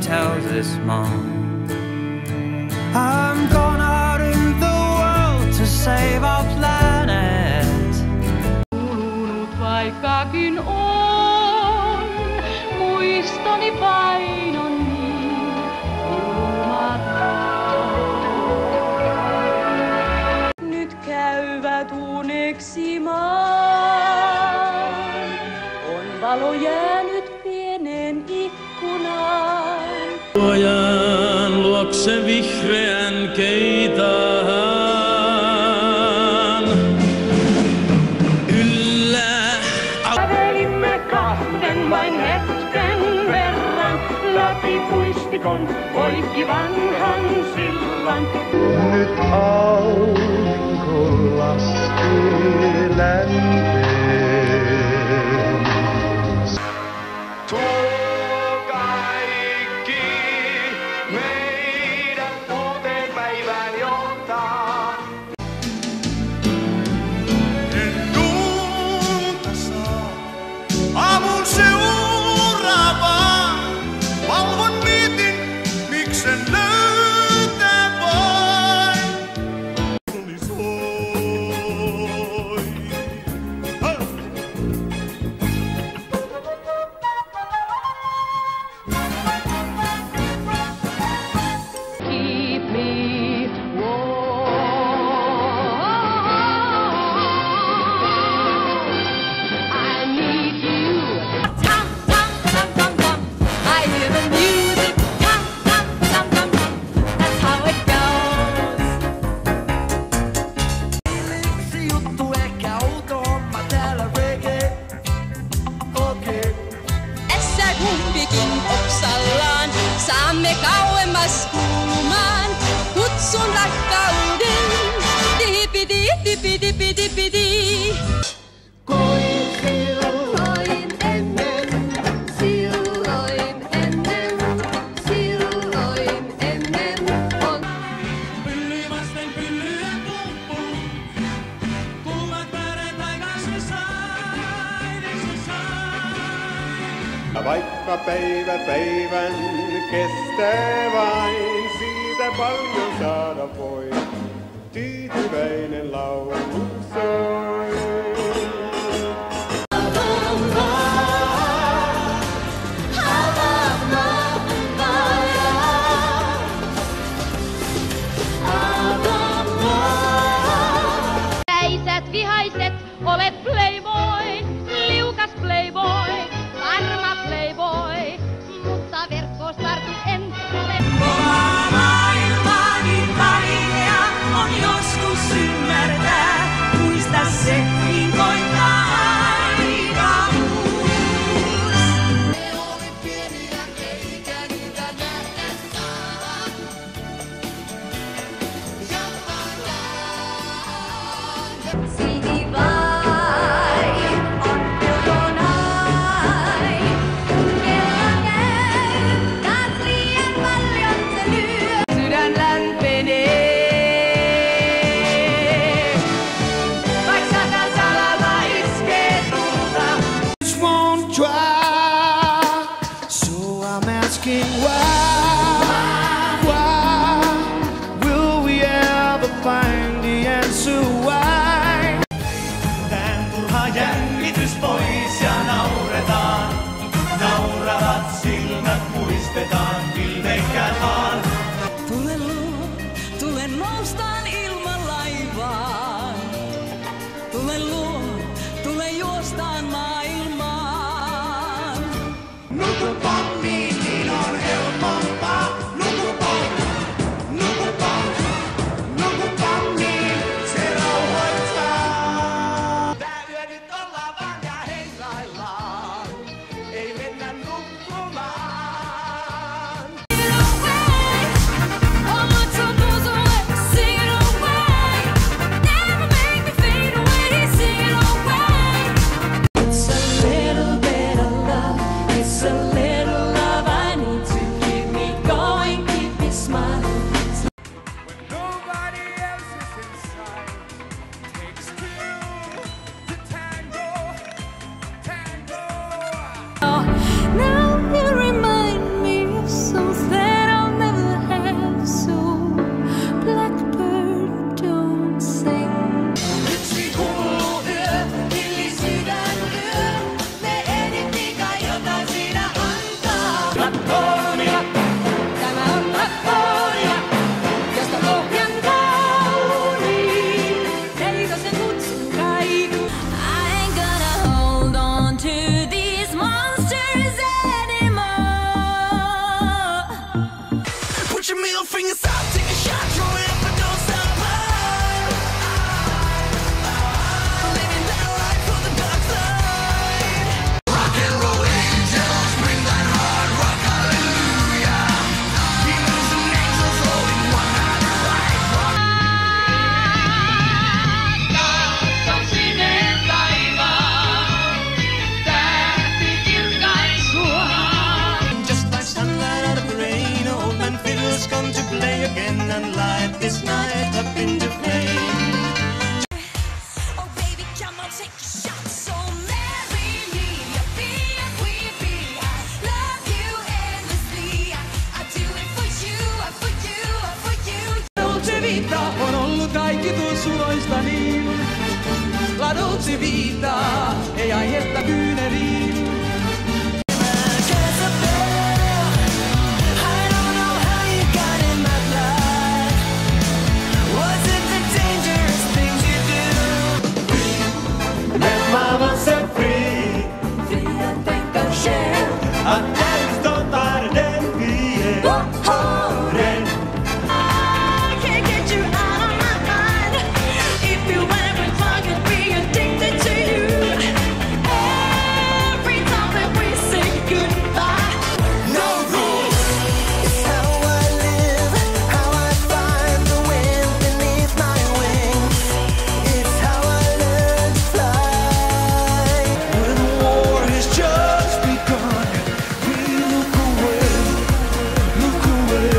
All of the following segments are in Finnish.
tells his mom, I'm gone out in the world to save our planet. Kulunut vaikkakin on, muistoni vain on niin julmaton. Nyt käyvät uneksimaan, on valo jäänyt pienen ikkunaan. Luojan luokse vihreän keitaan. Yllä Kävelimme kahden vain hetken verran, läpi puistikon poikki vanhan sillan. Nyt aurinko laskee länteen. Aamun seuraavaa valvon mietin, miksen löytää vain. Oli soi. Keep me warm. I need you. Tom, tom, tom, tom, tom. I hear the music. Tom, tom, tom, tom, tom. That's how it goes. Se juttu ehkä outo homma täällä reggae. Okei. Tässä kumpikin oksallaan saamme kauemmas kuulumaan. Kutsun rakkauden. Dipidi, dipidi, dipidi, dipidi. Silloin ennen, silloin ennen, silloin ennen on. pylly vasten pyllyä pumppuun. Kuumat väreet taivaan se sai. Vaikka päivä päivän kestää vain, siitä paljon saada voi. Tyytyväinen laulu soi. Väisät vihaiset, olet playboy, liukas playboy, varma playboy, mutta verkkoos tartut en tule. Maailmani väliä on joskus ymmärtää, muista se, niin koittaa aikamuus. Me oli pieniä eikä niitä nähdä saa. Sihi vai on peltonai. Kello käy, taas liian paljon se lyö. Sydän lämpenee, vaik sata salama iskee tulta. Just won't try, so I'm asking why will we ever find the answer why? Tän turha jännitys pois ja nauretaan. Nauravat silmät muistetaan, pilveikään maan. Tule luo, tule noustaan ilman laivaan. Tule luo, tule juostaan maailmaan. Nuku pommiin, niin on helpompaa. Nuku pommiin, se rauhoittaa. Tää yö nyt ollaan vaan ja hengaillaan. Ei mennä nukkumaan. Kaikki tuon suloista niin. La dolce vita ei aihetta kyyneliin. Mama set free. Att älskar tar den frie. Den. I can't get you out of my mind. If you ever fuck it, be addicted to you. Every time that we say goodbye. No rules. It's how I live, how I find the wind beneath my wings. It's how I learn to fly. When the war has just begun, we look away, look away,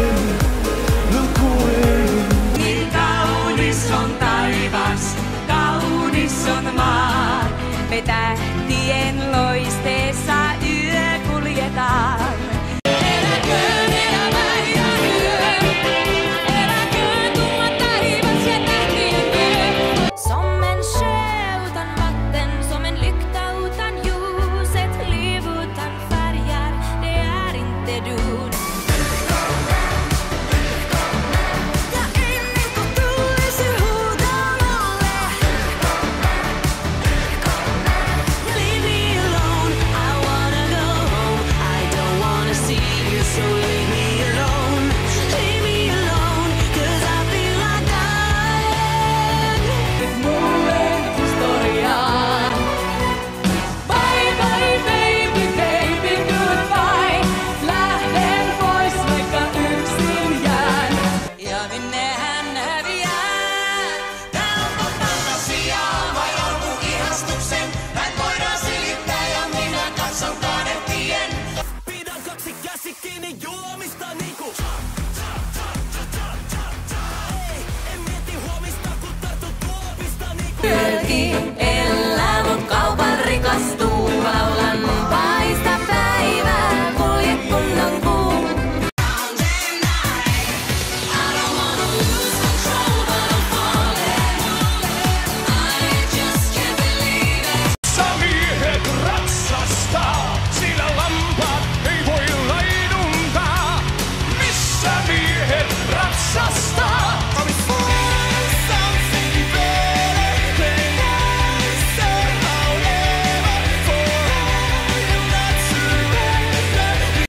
look away. Niin kaunis on taivas, kaunis on maa. Me tähtien loisteessa yö kuljetaan. Eläköön elämä ja yö, eläköön tuo taivas ja tähtien yö. Som en sjö utan vatten, som en lykta utan ljus. Ett liv utan färger, det är inte du. Ja ennen kuin tulisi huudan alle. Leave me alone, I wanna go home. I don't wanna see you, so leave me alone. Leave me alone, 'cause I feel like dying. Mulle historiaa. Bye bye baby, baby goodbye. Lähden pois vaikka yksin jään. Ja minne hän häviää? Tää onko fantasiaa vai alku ihastuksen? Näin voidaan silittää ja minä katson kaadetien. Pidän kaksi käsi kiinni juomista niinku. Ei, en mieti huomista kun tartun tuopista niinku. Yökin